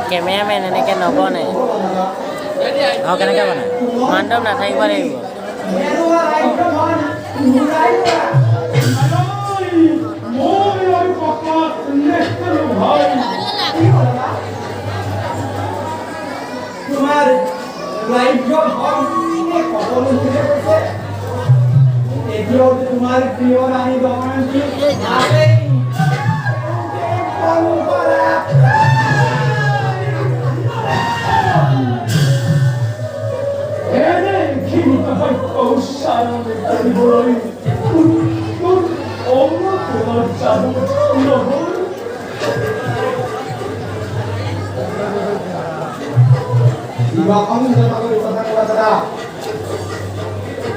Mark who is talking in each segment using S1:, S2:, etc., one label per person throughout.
S1: cameramen এনেকৈ নবনে আৰু কেনেকৈ বনায় মানদম নাথাকিব লাগিব
S2: তোমাৰ ৰাজ্যৰ সকলো এতিয়াও তোমাৰ প্ৰিয় ৰাণী দময়ন্তী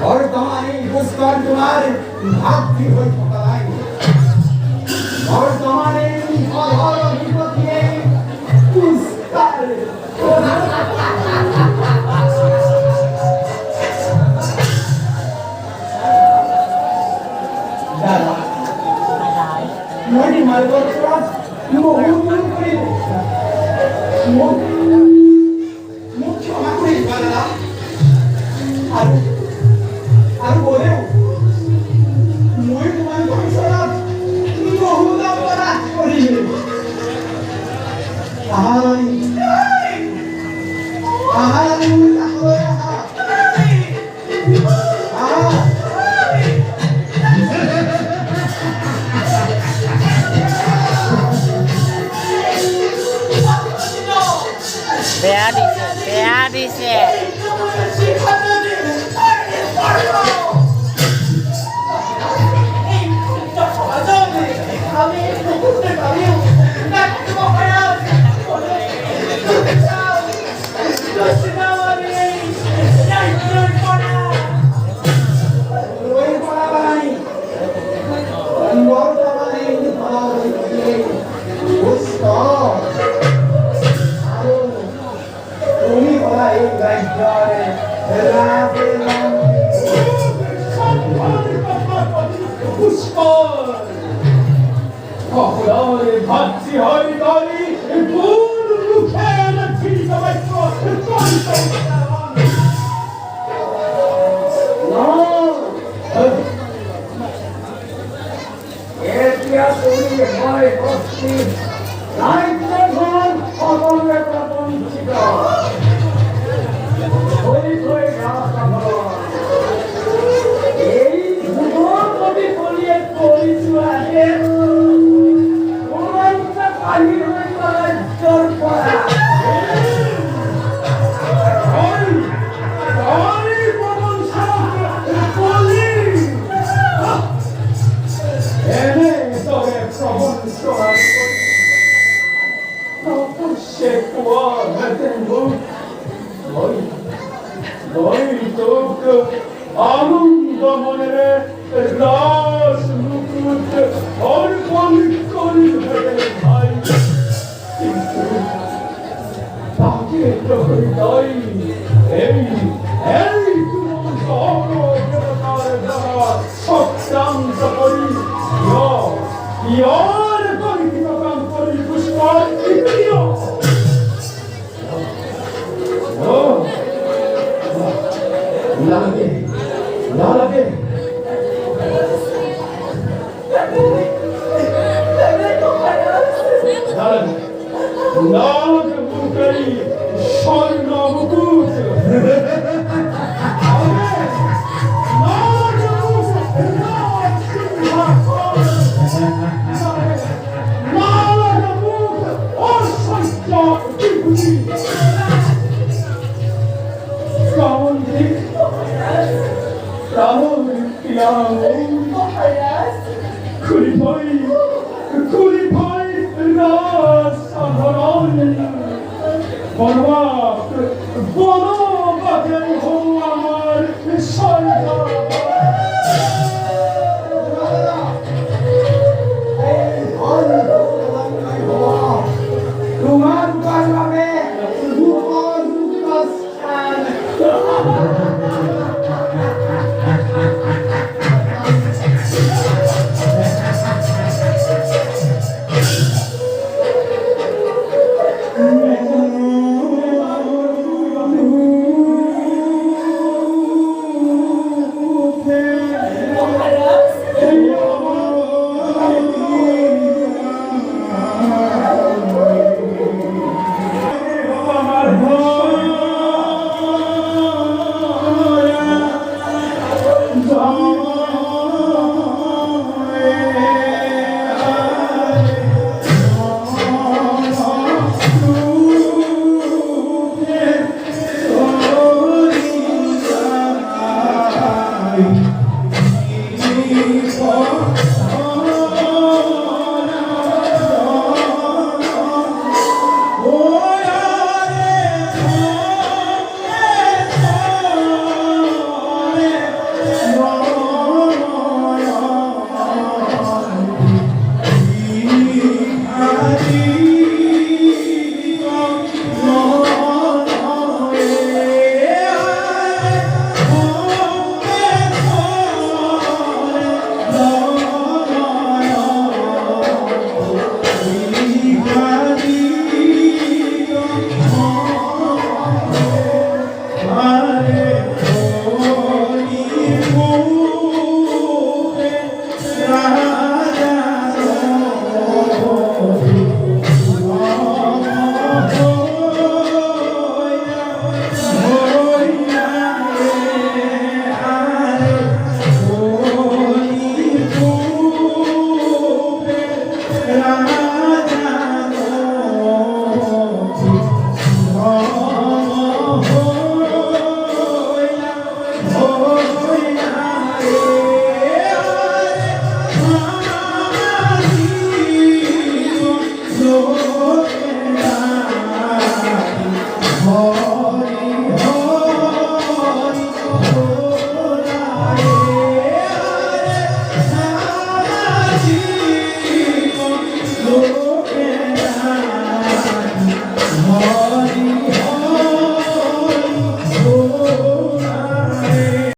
S2: বর্তমানে পুষ্কর তোমার ভাতৃ হয়ে থাকাই বর্তমানে অধিপতিয়ে পুষ্কর মনি মালবত্রা মুখ্য আমাকে বালা আর বলে মই তোমার সংসারত বহুত অপরাধ করি আহাই আহাই আমি তাহলে
S1: বেয়া দিছে
S2: ভাবছি হয় তারি কোন মুখে লক্ষ্মী সবাই এতিয়া তুমি হয় ভক্তি রাজ্যধন সকলে প্রপঞ্চিত এই ভুবন কবি বলিয়ে করিছো আগে আনন্দ মনে রাস মুকুট অর্পণ করি ভাই কিন্তু তাকে তো হৃদয় এই এই তুমি সর্বদেবতার দ্বারা সক্রান্ত করি ইয়ার করি কাম করি পুষ্কর প্রিয়
S3: লাল মুখেই স্বর্ণ মুকুট বনবাদের আমার সরকার